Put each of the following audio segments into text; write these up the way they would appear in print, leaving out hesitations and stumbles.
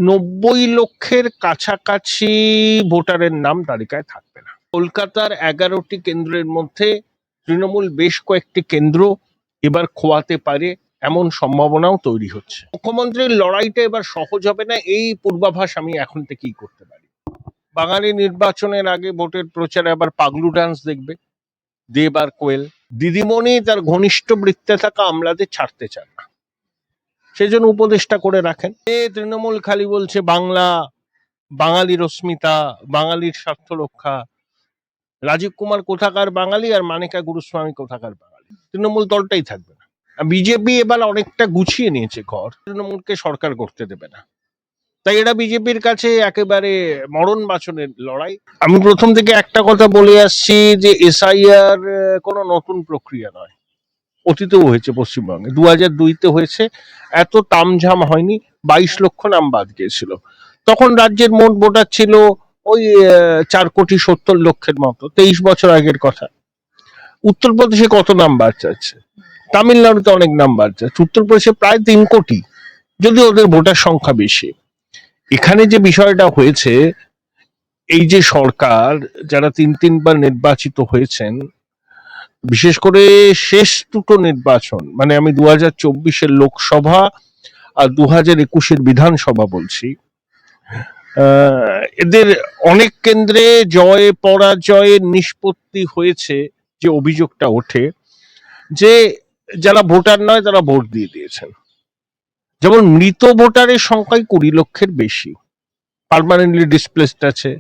90 লক্ষের কাছাকাছি ভোটারের নাম তালিকায় থাকবে না। কলকাতার 11টি কেন্দ্রের মধ্যে তৃণমূল বেশ কয়েকটি কেন্দ্র এবার খোয়াতে পারে, এমন সম্ভাবনাও তৈরি হচ্ছে। মুখ্যমন্ত্রীর লড়াইটা এবার সহজ হবে না, এই পূর্বাভাস আমি এখন থেকেই করতে পারি। বাঙালি নির্বাচনের আগে ভোটের প্রচারে আবার পাগলু ডান্স দেখবে দেব আর কোয়েল। দিদিমণি তার ঘনিষ্ঠ বৃত্তে থাকা আমলাদের ছাড়তে চান না, সেজন্য উপদেষ্টা করে রাখেন। তৃণমূল খালি বলছে বাংলা, বাঙালির অস্মিতা, বাঙালির স্বার্থ রক্ষা। রাজীব কুমার কোথাকার বাঙালি আর মানিকা গুরুস্বামী কোথাকার বাঙালি, তৃণমূল দলটাই থাকবে না। বিজেপি এবার অনেকটা গুছিয়ে নিয়েছে ঘর, তৃণমূলকে সরকার করতে দেবে না, তাই এটা বিজেপির কাছে একেবারে মরণ বাঁচনের লড়াই। আমি প্রথম থেকে একটা কথা বলে আসছি যে এসআইআর কোনো নতুন প্রক্রিয়া নয়, অতীতেও হয়েছে পশ্চিমবঙ্গে, 2002-তে হয়েছে, এত তামঝাম হয়নি। 22 লক্ষ নাম বাদ গিয়েছিল, তখন রাজ্যের মোট ভোটার ছিল ওই 4,70,00,000 মতো, 23 বছর আগের কথা। উত্তরপ্রদেশে কত নাম বাদ যাচ্ছে, তামিলনাড়ুতে অনেক নাম বাদ যাচ্ছে, উত্তরপ্রদেশে প্রায় 3 কোটি, যদি ওদের ভোটার সংখ্যা বেশি। এখানে যে বিষয়টা হয়েছে, এই যে সরকার যারা 3-3বার নির্বাচিত হয়েছেন, বিশেষ করে শেষ দুটো নির্বাচন, মানে আমি 2024-এর লোকসভা আর 2021-এর বিধানসভা বলছি, এদের অনেক কেন্দ্রে জয় পরাজয়ের নিষ্পত্তি হয়েছে। যে অভিযোগটা ওঠে যে যারা ভোটার নয় তারা ভোট দিয়ে দিয়েছেন, যেমন মৃত ভোটারের সংখ্যাই 20 লক্ষের বেশি, পার্মানেন্টলি ডিসপ্লেসড আছে,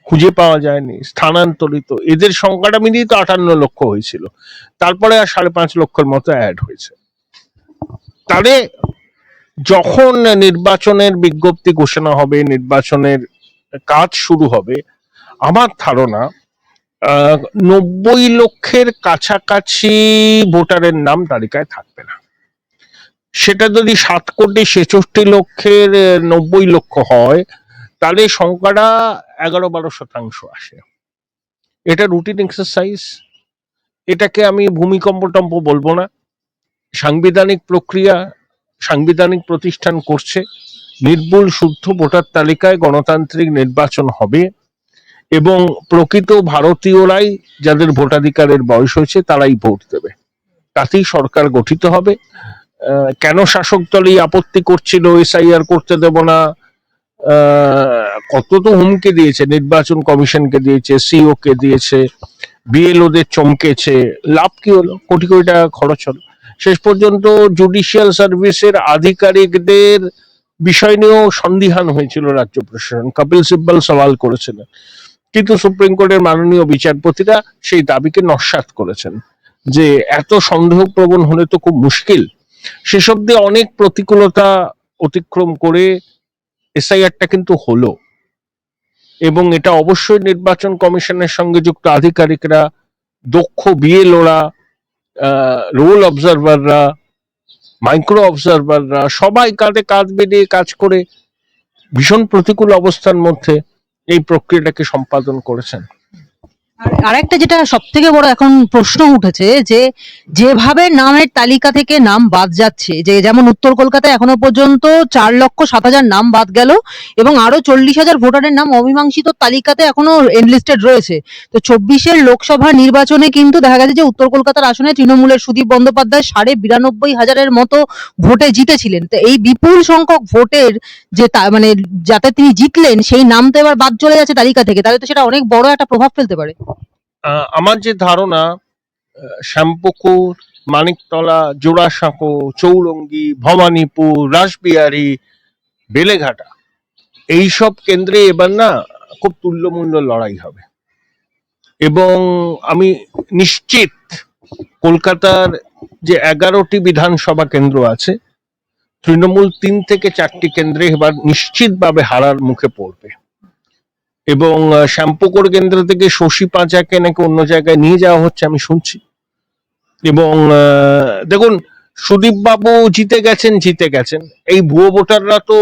খুঁজে পাওয়া যায়নি, স্থানান্তরিত, এদের সংখ্যাটা মিলিয়ে তো 58 লক্ষ হয়েছিল, তারপরে আর 5.5 লক্ষের মতো অ্যাড হয়েছে। তাহলে যখন নির্বাচনের বিজ্ঞপ্তি ঘোষণা হবে, নির্বাচনের কাজ শুরু হবে, আমার ধারণা 90 লক্ষের কাছাকাছি ভোটারের নাম তালিকায় থাকবে না। সেটা যদি 7,66,00,000-এর 90 লক্ষ হয়, তাহলে সংখ্যাটা 11-12% আসে। এটা রুটিন এক্সারসাইজ, এটাকে আমি ভূমিকম্প টম্প বলবো না। সাংবিধানিক প্রক্রিয়া, সাংবিধানিক প্রতিষ্ঠান করছে, নির্ভুল শুদ্ধ ভোটার তালিকায় গণতান্ত্রিক নির্বাচন হবে এবং প্রকৃত ভারতীয়রাই, যাদের ভোটাধিকারের বয়স হয়েছে, তারাই ভোট দেবে, তাতেই সরকার গঠিত হবে। কেন শাসক দলই আপত্তি করছিল এসআইআর করতে দেব না, কত তো হুমকি দিয়েছে, নির্বাচন কমিশনকে দিয়েছে, সিও কে দিয়েছে, বিএলওদের চমকেছে, লাভ কি হলো? কোটি কোটি টাকা খরচ হলো। শেষ পর্যন্ত জুডিশিয়াল সার্ভিসের আধিকারিকদের বিষয় নিয়েও সন্দিহান হয়েছিল রাজ্য প্রশাসন, কপিল সিব্বল সওয়াল করেছিলেন, কিন্তু সুপ্রিম কোর্টের মাননীয় বিচারপতিরা সেই দাবিকে নস্যাৎ করেছেন যে এত সন্দেহপ্রবণ হলে তো খুব মুশকিল। সেসব দিয়ে অনেক প্রতিকূলতা অতিক্রম করে এসআইআরটা কিন্তু হলো, এবং এটা অবশ্যই নির্বাচন কমিশনের সঙ্গে যুক্ত আধিকারিকরা, দক্ষ বিএলওরা, রোল অবজারভাররা, মাইক্রো অবজারভাররা সবাই কাঁধে কাঁধ মিলিয়ে কাজ করে ভীষণ প্রতিকূল অবস্থার মধ্যে এই প্রক্রিয়াটাকে সম্পাদন করেছেন। আর একটা যেটা সব থেকে বড় এখন প্রশ্ন উঠেছে, যে যেভাবে নামের তালিকা থেকে নাম বাদ যাচ্ছে, যে যেমন উত্তর কলকাতায় এখনো পর্যন্ত 4,07,000 নাম বাদ গেল এবং আরো 40,000 ভোটারের নাম অমীমাংসিত তালিকাতে এখনো এনলিস্টেড রয়েছে। তো 24-এর লোকসভা নির্বাচনে কিন্তু দেখা গেছে যে উত্তর কলকাতার আসনে তৃণমূলের সুদীপ বন্দ্যোপাধ্যায় 92,500-এর মতো ভোটে জিতেছিলেন। তো এই বিপুল সংখ্যক ভোটের যে মানে যাতে তিনি জিতলেন, সেই নাম তো এবার বাদ চলে যাচ্ছে তালিকা থেকে, তাহলে তো সেটা অনেক বড় একটা প্রভাব ফেলতে পারে। আমার যে ধারণা, শ্যামপুকুর, মানিকতলা, জোড়াসাঁকো, চৌরঙ্গি, ভবানীপুর, রাসবিহারী, বেলেঘাটা, এইসব কেন্দ্রে এবার না খুব তুল্যমূল্য লড়াই হবে, এবং আমি নিশ্চিত কলকাতার যে 11টি বিধানসভা কেন্দ্র আছে, তৃণমূল 3 থেকে 4টি কেন্দ্রে এবার নিশ্চিতভাবে হারার মুখে পড়বে। এবং শ্যামপুকুর কেন্দ্র থেকে শশী পাঁচাকে নাকি অন্য জায়গায় নিয়ে যাওয়া হচ্ছে আমি শুনছি। এবং দেখুন, সুদীপ বাবু জিতে গেছেন, এই ভুয়ো ভোটাররা তো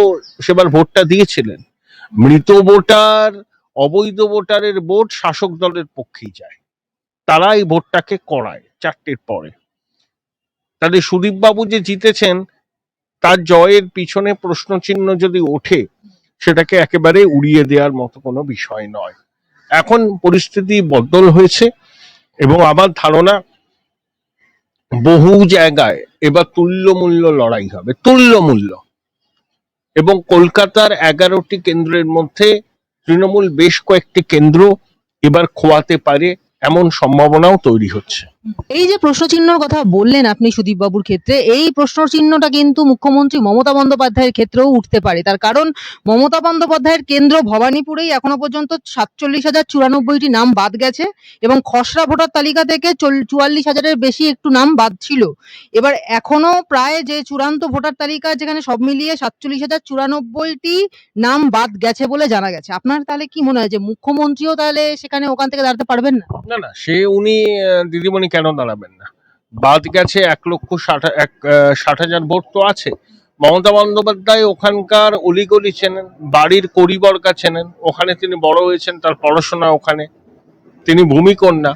সেবার ভোটটা দিয়েছিলেন। মৃত ভোটার, অবৈধ ভোটারের ভোট শাসক দলের পক্ষেই যায়, তারা এই ভোটটাকে করায় 4টের পরে। তাহলে সুদীপ বাবু যে জিতেছেন, তার জয়ের পিছনে প্রশ্নচিহ্ন যদি ওঠে, সেটাকে একেবারে উড়িয়ে দেওয়ার মতো কোনো বিষয় নয়। এখন পরিস্থিতি বদল হয়েছে এবং আমার ধারণা বহু জায়গায় এবার তুল্যমূল্য লড়াই হবে, তুল্যমূল্য। এবং কলকাতার 11টি কেন্দ্রের মধ্যে তৃণমূল বেশ কয়েকটি কেন্দ্র এবার খোয়াতে পারে এমন সম্ভাবনাও তৈরি হচ্ছে। এই যে প্রশ্নচিহ্নর কথা বললেন আপনি সুদীপ বাবুর ক্ষেত্রে, এই প্রশ্নচিহ্নটা কিন্তু মুখ্যমন্ত্রী মমতা বন্দ্যোপাধ্যায়ের ক্ষেত্রেও উঠতে পারে। তার কারণ মমতা বন্দ্যোপাধ্যায়ের কেন্দ্র ভবানীপুরেই এখনো পর্যন্ত 47,094টি নাম বাদ গেছে এবং খসড়া ভোটার তালিকা থেকে 44,000-এর বেশি একটু নাম বাদ ছিল। এবার এখনো প্রায় যে চূড়ান্ত ভোটার তালিকা যেখানে সব মিলিয়ে 47,094টি নাম বাদ গেছে বলে জানা গেছে। আপনার তাহলে কি মনে হয় যে মুখ্যমন্ত্রীও তাহলে সেখানে ওখান থেকে দাঁড়াতে পারবেন না? না না, সে উনি দিদিমণি কেন দাঁড়াবেন না? বাদ গেছে 1,60,000 ভোট তো আছে। মমতা বন্দ্যোপাধ্যায় ওখানকার অলিগলি চেনেন, বাড়ির কড়িবর্গা চেনেন, ওখানে তিনি বড় হয়েছেন, তার পড়াশোনা ওখানে, তিনি ভূমিকন্যা।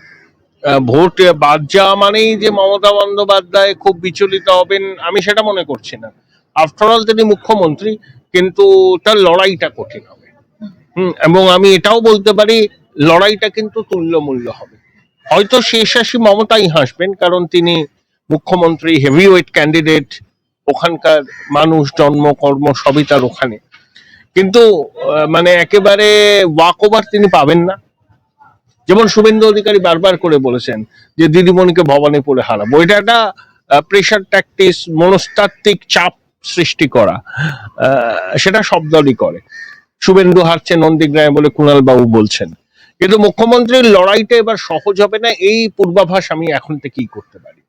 ভোট বাদ যাওয়া মানেই যে মমতা বন্দ্যোপাধ্যায় খুব বিচলিত হবেন আমি সেটা মনে করছি না। আফটার অল তিনি মুখ্যমন্ত্রী, কিন্তু তার লড়াইটা কঠিন হবে। এবং আমি এটাও বলতে পারি লড়াইটা কিন্তু তুল্যমূল্য হবে। হয়তো শেষাশি মমতাই হাসবেন, কারণ তিনি মুখ্যমন্ত্রী, হেভিওয়েট ক্যান্ডিডেট, ওখানকার মানুষ, জন্ম কর্ম সবই তার ওখানে। কিন্তু মানে একেবারে ওয়াক ওভার তিনি পাবেন না। যেমন শুভেন্দু অধিকারী বারবার করে বলেছেন যে দিদিমণিকে ভবানীপুরে হারাবো, এটা একটা প্রেশার ট্যাকটিস, মনস্তাত্ত্বিক চাপ সৃষ্টি করা, সেটা সব দলই করে। শুভেন্দু হারছে নন্দীগ্রামে বলে কুণাল বাবু বলছেন, কিন্তু মুখ্যমন্ত্রীর লড়াইটা এবার সহজ হবে না, এই পূর্বাভাস আমি এখন থেকেই করতে পারি।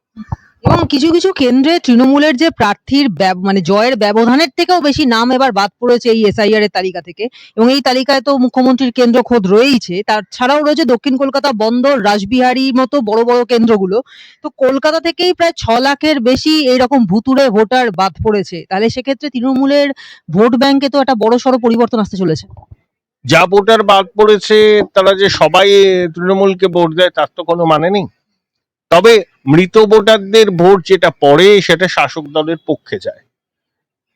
এবং কিছু কিছু কেন্দ্রে তৃণমূলের যে প্রার্থীর মানে জয়ের ব্যবধানের থেকেও বেশি নাম এবার বাদ পড়েছে এই এসআইআর এর তালিকা থেকে, এবং এই তালিকায় তো মুখ্যমন্ত্রীর কেন্দ্র খোদ রয়েইছে, তার ছাড়াও রয়েছে দক্ষিণ কলকাতা, বন্দর, রাসবিহারী মতো বড় বড় কেন্দ্রগুলো। তো কলকাতা থেকেই প্রায় 6 লাখের বেশি এইরকম ভুতুড়ে ভোটার বাদ পড়েছে। তাহলে সেক্ষেত্রে তৃণমূলের ভোট ব্যাংকে তো একটা বড়সড় পরিবর্তন আসতে চলেছে। যা ভোটার বাদ পড়েছে তারা যে সবাই তৃণমূলকে ভোট দেয় তার তো কোনো মানে নেই। তবে মৃত ভোটারদের ভোট যেটা পড়ে সেটা শাসক দলের পক্ষে যায়।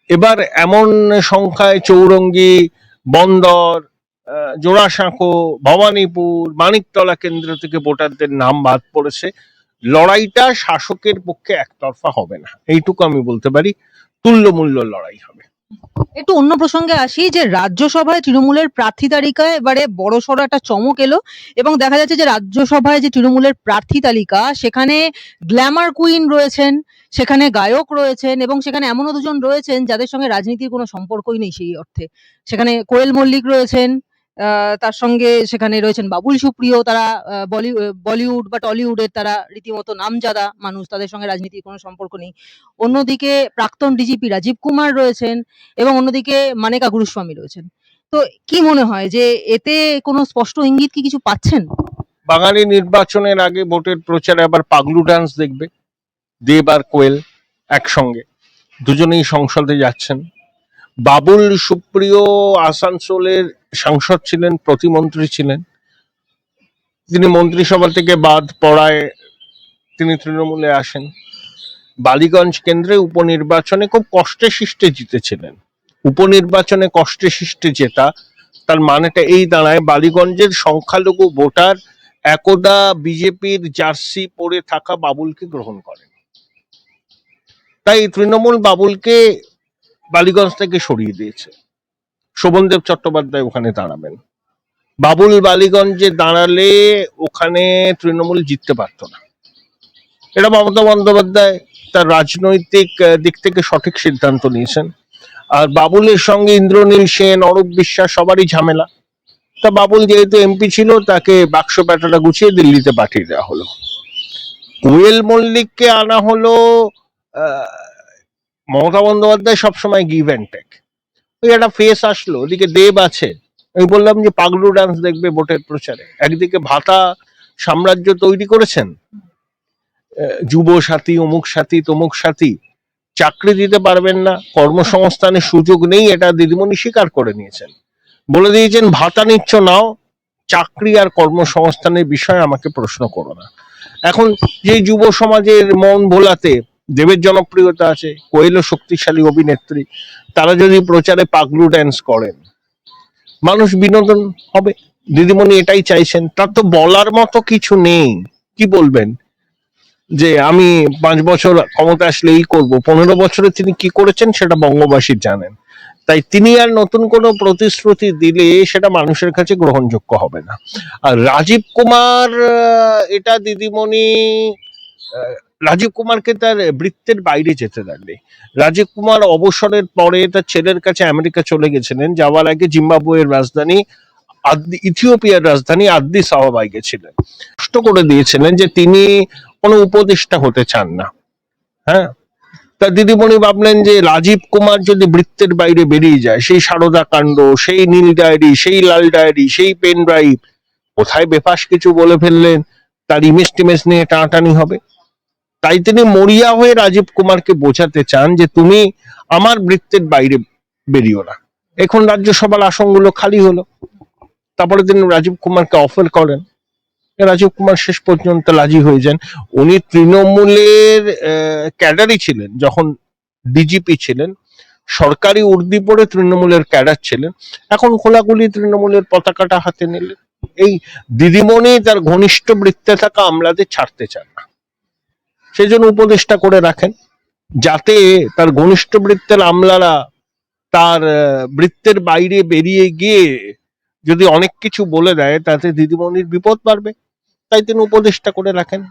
এবার এমন সংখ্যায় চৌরঙ্গি, বন্দর, জোড়াসাঁকো, ভবানীপুর, মানিকতলা কেন্দ্র থেকে ভোটারদের নাম বাদ পড়েছে। লড়াইটা শাসকের পক্ষে একতরফা হবে না, এইটুকু আমি বলতে পারি। তুল্যমূল্য লড়াই হবে। একটু অন্য প্রসঙ্গে আসি, যে রাজ্যসভায় তৃণমূলের প্রার্থী তালিকায় এবারে বড়সড় একটা চমক এলো এবং দেখা যাচ্ছে যে রাজ্যসভায় যে তৃণমূলের প্রার্থী তালিকা সেখানে গ্ল্যামার কুইন রয়েছেন, সেখানে গায়ক রয়েছেন এবং সেখানে এমনও দুজন রয়েছেন যাদের সঙ্গে রাজনীতির কোনো সম্পর্কই নেই সেই অর্থে। সেখানে কোয়েল মল্লিক রয়েছেন, তার সঙ্গে সেখানে রয়েছেন বাবুল সুপ্রিয়, তারা বলিউড বা টলিউডের তারা রীতিমতো নামজাদা মানুষ, তাদের সঙ্গে রাজনীতির কোনো সম্পর্ক নেই। অন্যদিকে প্রাক্তন ডিজিপি রাজীব কুমার রয়েছেন এবং অন্যদিকে মানেকা গুরুস্বামী রয়েছেন। তো কি মনে হয় যে এতে কোনো স্পষ্ট ইঙ্গিত কি কিছু পাচ্ছেন? বাঙালি নির্বাচনের আগে ভোটের প্রচারে আবার পাগলু ডান্স দেখবে দেব আর কোয়েল একসঙ্গে, দুজনেই সংসদে যাচ্ছেন। বাবুল সুপ্রিয় আসানসোলের সাংসদ ছিলেন, প্রতিমন্ত্রী ছিলেন, তিনি মন্ত্রিসভা থেকে বাদ পড়ায় তিনি তৃণমূলে আসেন। বালিগঞ্জ কেন্দ্রে উপনির্বাচনে খুব কষ্টে শিষ্টে জিতেছিলেন। উপনির্বাচনে কষ্টে শিষ্টে জেতা, তার মানেটা এই দাঁড়ায় বালিগঞ্জের সংখ্যালঘু ভোটার একদা বিজেপির জার্সি পরে থাকা বাবুলকে গ্রহণ করেন। তাই তৃণমূল বাবুলকে বালিগঞ্জ থেকে সরিয়ে দিয়েছে। শোভনদেব চট্টোপাধ্যায় ওখানে দাঁড়াবেন। বাবুল বালিগঞ্জে দাঁড়ালে ওখানে তৃণমূল জিততে পারত না। এটা মমতা বন্দ্যোপাধ্যায় তার রাজনৈতিক দিক থেকে সঠিক সিদ্ধান্ত নিয়েছেন। আর বাবুলের সঙ্গে ইন্দ্রনীল সেন, অরূপ বিশ্বাস সবারই ঝামেলা। তা বাবুল যেহেতু এমপি ছিল, তাকে বাক্স প্যাটাটা গুছিয়ে দিল্লিতে পাঠিয়ে দেওয়া হলো। কোয়েল মল্লিককে আনা হলো, মমতা বন্দ্যোপাধ্যায় সবসময় গিভ অ্যান্ড টেক, ওই একটা ফেস আসলো। ওদিকে দেব আছে, আমি বললাম যে পাগলু ডান্স দেখবে ভোটের প্রচারে। একদিকে ভাতা সাম্রাজ্য তৈরি করেছেন, যুব সাথী, অমুক সাথী, তমুক সাথী, চাকরি দিতে পারবেন না, কর্মসংস্থানের সুযোগ নেই, এটা দিদিমণি স্বীকার করে নিয়েছেন। বলে দিয়েছেন ভাতা নিচ্ছ নাও, চাকরি আর কর্মসংস্থানের বিষয়ে আমাকে প্রশ্ন করো না। এখন যে যুব সমাজের মন ভোলাতে দেবের জনপ্রিয়তা আছে, কোয়েলও শক্তিশালী অভিনেত্রী, তারা যদি প্রচারে পাগলু ড্যান্স করেন মানুষ বিনোদন হবে, দিদিমণি এটাই চাইছেন। তার তো বলার মতো কিছু নেই। কি বলবেন যে আমি 5 বছর ক্ষমতা আসলে এই করবো? 15 বছরে তিনি কি করেছেন সেটা বঙ্গবাসী জানেন। তাই তিনি আর নতুন কোনো প্রতিশ্রুতি দিলে সেটা মানুষের কাছে গ্রহণযোগ্য হবে না। আর রাজীব কুমার, এটা দিদিমণি আহ, রাজীব কুমারকে তার বৃত্তের বাইরে যেতে দেননি। রাজীব কুমার অবসরের পরে তার ছেলের কাছে আমেরিকা চলে গেছিলেন, যাওয়ার আগে জিম্বাবুয়ের রাজধানী ইথিওপিয়ার রাজধানী আদ্দিস আবাবায় গেছিলেন। স্পষ্ট করে দিয়েছিলেন যে তিনি কোনো উপদেষ্টা হতে চান না। হ্যাঁ, তা দিদিমণি ভাবলেন যে রাজীব কুমার যদি বৃত্তের বাইরে বেরিয়ে যায়, সেই সারদা কাণ্ড, সেই নীল ডায়েরি, সেই লাল ডায়েরি, সেই পেন ড্রাইভ, কোথায় বেফাস কিছু বলে ফেললেন, তার ইমেজ টিমেজ নিয়ে টানাটানি হবে। তাই তিনি মরিয়া হয়ে রাজীব কুমারকে বোঝাতে চান যে তুমি আমার বৃত্তের বাইরে বেরিও না। এখন রাজ্যসভার আসনগুলো খালি হলো, তারপরে তিনি রাজীব কুমারকে অফার করেন। রাজীব কুমার শেষ পর্যন্ত রাজি হয়ে যান। উনি তৃণমূলের ক্যাডারই ছিলেন, যখন ডিজিপি ছিলেন, সরকারি উর্দি পরে তৃণমূলের ক্যাডার ছিলেন। এখন খোলাখুলি তৃণমূলের পতাকাটা হাতে নিলেন। এই দিদিমণি তার ঘনিষ্ঠ বৃত্তে থাকা আমলাদের ছাড়তে চান না, সেই জন্য উপদেষ্টা করে রাখেন, যাতে তার ঘনিষ্ঠ বৃত্তের আমলারা তার বৃত্তের বাইরে বেরিয়ে গিয়ে যদি অনেক কিছু বলে দেয়, তাতে দিদিমণির বিপদ বাড়বে। তাই তিনি উপদেষ্টা করে রাখেন।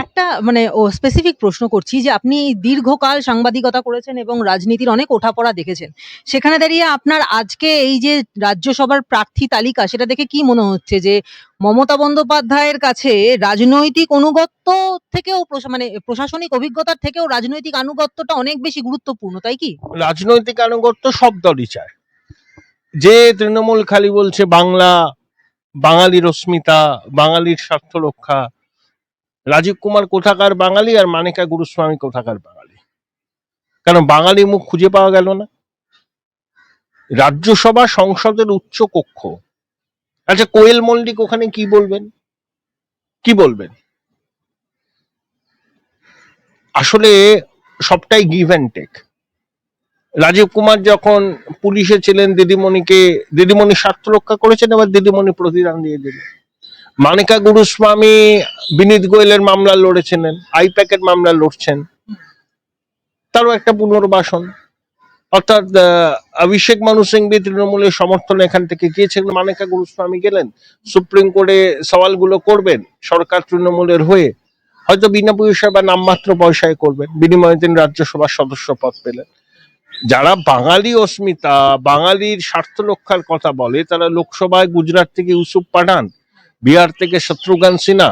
একটা মানে স্পেসিফিক প্রশ্ন করছি যে আপনি দীর্ঘকাল সাংবাদিকতা করেছেন এবং রাজনীতির অনেক ওঠাপড়া দেখেছেন। সেখানে দাঁড়িয়ে আপনার আজকে এই যে রাজ্যসভার প্রার্থী তালিকা, সেটা দেখে কি মনে হচ্ছে যে মমতা বন্দ্যোপাধ্যায়ের কাছে রাজনৈতিক অনুগত্য থেকেও মানে প্রশাসনিক অভিজ্ঞতার থেকেও রাজনৈতিক আনুগত্যটা অনেক বেশি গুরুত্বপূর্ণ, তাই কি? রাজনৈতিক আনুগত্য সব দলই চায়। যে তৃণমূল খালি বলছে বাংলা, বাঙালির অস্মিতা, বাঙালির স্বার্থ রক্ষা, রাজীব কুমার কোথাকার বাঙালি আর মানিকা গুরুস্বামী কোথাকার বাঙালি? কেন বাঙালি মুখ খুঁজে পাওয়া গেল না? রাজ্যসভা সংসদের উচ্চ কক্ষ। আচ্ছা, কোয়েল মল্লিক ওখানে কি বলবেন? কি বলবেন? আসলে সবটাই give and take. Rajiv Kumar যখন পুলিশে ছিলেন, দিদিমণি স্বার্থ রক্ষা করেছেন, এবার দিদিমণি প্রতিদান দিয়ে দিলেন। মানিকা গুরুস্বামী বিনীত গোয়েলের মামলা লড়েছিলেন, আইপ্যাকের মামলা লড়ছেন, তারও একটা পুনর্বাসন। অর্থাৎ অভিষেক মানু সিংভি তৃণমূলের সমর্থনে এখান থেকে গিয়েছেন, মানিকা গুরুস্বামী গেলেন, সুপ্রিম কোর্টে সওয়ালগুলো করবেন সরকার তৃণমূলের হয়ে, হয়তো বিনা পয়সায় বা নামমাত্র পয়সায় করবেন, বিনিময়ে তিনি রাজ্যসভার সদস্য পদ পেলেন। যারা বাঙালি অস্মিতা, বাঙালির স্বার্থ রক্ষার কথা বলে, তারা লোকসভায় গুজরাট থেকে ইউসুফ পাঠান, বিহার থেকে শত্রুঘ্ন সিনহা,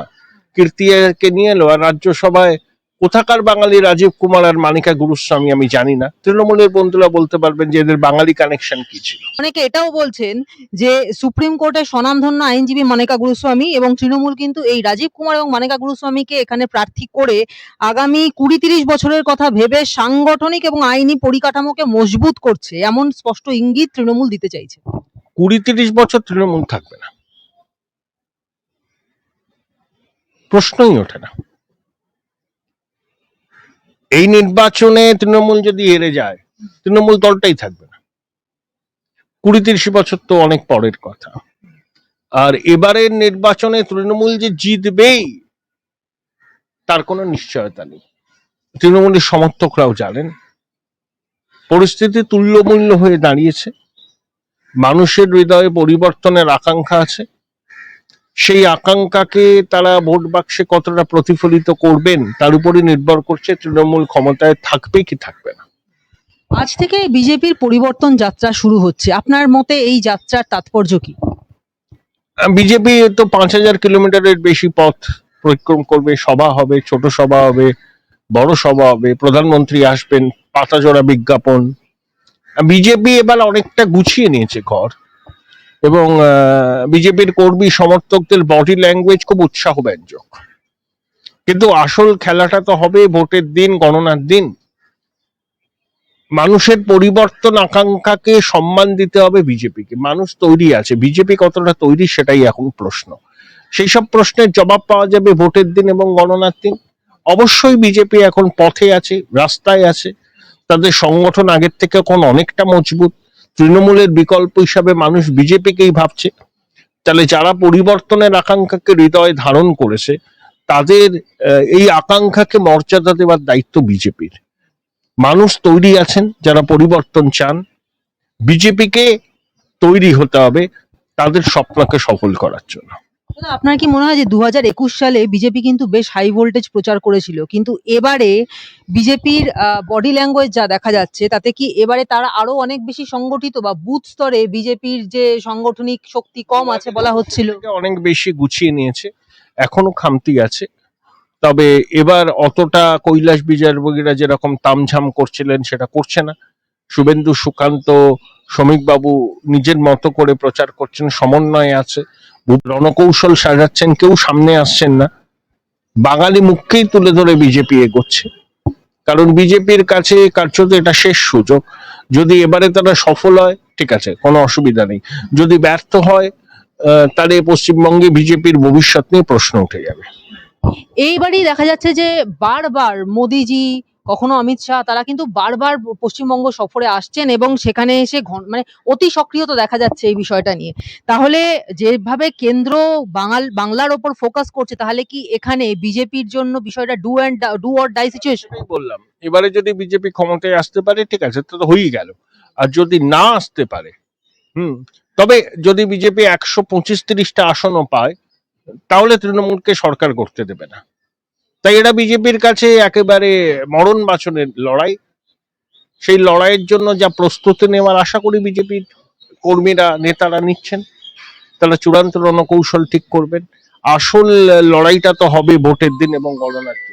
কীর্তিকে নিয়ে এলো, আর রাজ্যসভায় কোথাকার বাঙালি রাজীব কুমার আর মানিকা গুরুস্বামী আমি জানি না। তৃণমূলের বন্ধুরা বলতে পারবেন যে এদের বাঙালি কানেকশন কি ছিল। অনেকে এটাও বলছেন যে সুপ্রিম কোর্টের স্বনামধন্য আইনজীবী মানিকা গুরুস্বামী এবং তৃণমূল কিন্তু এই রাজীব কুমার এবং মানিকা গুরুস্বামীকে এখানে প্রার্থী করে আগামী 20-30 বছরের কথা ভেবে সাংগঠনিক এবং আইনি পরিকাঠামোকে মজবুত করছে, এমন স্পষ্ট ইঙ্গিত তৃণমূল দিতে চাইছে। 20-30 বছর তৃণমূল থাকবে না, প্রশ্নই ওঠে না। এই নির্বাচনে তৃণমূল যদি হেরে যায়, তৃণমূল দলটাই থাকবে না। 20-30 বছর তো অনেক পরের কথা। আর এবারের নির্বাচনে তৃণমূল যে জিতবেই তার কোনো নিশ্চয়তা নেই। তৃণমূলের সমর্থকরাও জানেন পরিস্থিতি তুল্যমূল্য হয়ে দাঁড়িয়েছে, মানুষের হৃদয়ে পরিবর্তনের আকাঙ্ক্ষা আছে। সেই আকাঙ্ক্ষাকে তারা ভোট বাক্সে কতটা প্রতিফলিত করবেন তার উপরই নির্ভর করছে তৃণমূল ক্ষমতায় থাকবে কি থাকবে না। আজ থেকে বিজেপির পরিবর্তন যাত্রা শুরু হচ্ছে, আপনার মতে এই যাত্রার তাৎপর্য কি? বিজেপি তো 5000 কিলোমিটারের বেশি পথ পরিক্রম করবে, সভা হবে, ছোট সভা হবে, বড় সভা হবে, প্রধানমন্ত্রী আসবেন, পাতাজোড়া বিজ্ঞাপন। বিজেপি এবার অনেকটা গুছিয়ে নিয়েছে ঘর, এবং বিজেপির কর্মী সমর্থকদের বডি ল্যাঙ্গুয়েজ খুব উৎসাহব্যঞ্জক। কিন্তু আসল খেলাটা তো হবে ভোটের দিন, গণনার দিন। মানুষের পরিবর্তন আকাঙ্ক্ষাকে সম্মান দিতে হবে বিজেপিকে। মানুষ তৈরি আছে, বিজেপি কতটা তৈরি সেটাই এখন প্রশ্ন। সেই সব প্রশ্নের জবাব পাওয়া যাবে ভোটের দিন এবং গণনার দিন। অবশ্যই বিজেপি এখন পথে আছে, রাস্তায় আছে, তাদের সংগঠন আগের থেকে এখন অনেকটা মজবুত। তৃণমূলের বিকল্প হিসাবে মানুষ বিজেপিকেই ভাবছে, তাহলে যারা পরিবর্তনের আকাঙ্ক্ষাকে হৃদয়ে ধারণ করেছে তাদের এই আকাঙ্ক্ষাকে মর্যাদা দেওয়ার দায়িত্ব বিজেপির। মানুষ তৈরি আছেন যারা পরিবর্তন চান, বিজেপিকে তৈরি হতে হবে তাদের স্বপ্নকে সফল করার জন্য। দাদা, আপনার কি মনে হয় যে 2021 সালে বিজেপি কিন্তু বেশ হাই ভোল্টেজ প্রচার করেছিল, কিন্তু এবারে বিজেপির বডি ল্যাঙ্গুয়েজ যা দেখা যাচ্ছে তাতে কি এবারে তারা আরো অনেক বেশি সংগঠিত, বা বুথ স্তরে বিজেপির যে সাংগঠনিক শক্তি কম আছে বলা হচ্ছিল? অনেক বেশি গুছিয়ে নিয়েছে, এখনো খামতি আছে, তবে এবার অতটা কৈলাস বিজয়বর্গীয়রা যেরকম তামঝাম করছিলেন সেটা করছে না। শুভেন্দু সুকান্ত শ্রমিক বাবু নিজের মতো করে প্রচার করছেন, সমন্বয়ে আছে, রণকৌশল সাজাচ্ছেন, কেউ সামনে আসছেন না, বাঙালি মুখকেই তুলে ধরে বিজেপি এগোচ্ছে। কারণ বিজেপির কাছে কার্যত এটা শেষ সুযোগ। যদি এবারে তারা সফল হয় ঠিক আছে, কোনো অসুবিধা নেই, যদি ব্যর্থ হয় তাহলে পশ্চিমবঙ্গে বিজেপির ভবিষ্যৎ নিয়ে প্রশ্ন উঠে যাবে। এইবারই দেখা যাচ্ছে যে বারবার মোদিজি, কখনো অমিত শাহ, তারা কিন্তু বারবার পশ্চিমবঙ্গ সফরে আসছেন এবং সেখানে এসে মানে অতি সক্রিয়তা দেখা যাচ্ছে এই বিষয়টা নিয়ে। তাহলে যেভাবে কেন্দ্র বাংলার ওপর ফোকাস করছে, তাহলে কি এখানে বিজেপির জন্য বিষয়টা ডু অর ডাই সিচুয়েশন? বললাম, এবারে যদি বিজেপি ক্ষমতায় আসতে পারে ঠিক আছে, তো হয়েই গেল। আর যদি না আসতে পারে, তবে যদি বিজেপি 125-30টা আসনও পায় তাহলে তৃণমূলকে সরকার করতে দেবে না। তাই এটা বিজেপির কাছে একেবারে মরণ বাঁচনের লড়াই। সেই লড়াইয়ের জন্য যা প্রস্তুতি নেওয়ার আশা করি বিজেপির কর্মীরা, নেতারা নিচ্ছেন। তারা চূড়ান্ত রণকৌশল ঠিক করবেন। আসল লড়াইটা তো হবে ভোটের দিন এবং গণনার দিন।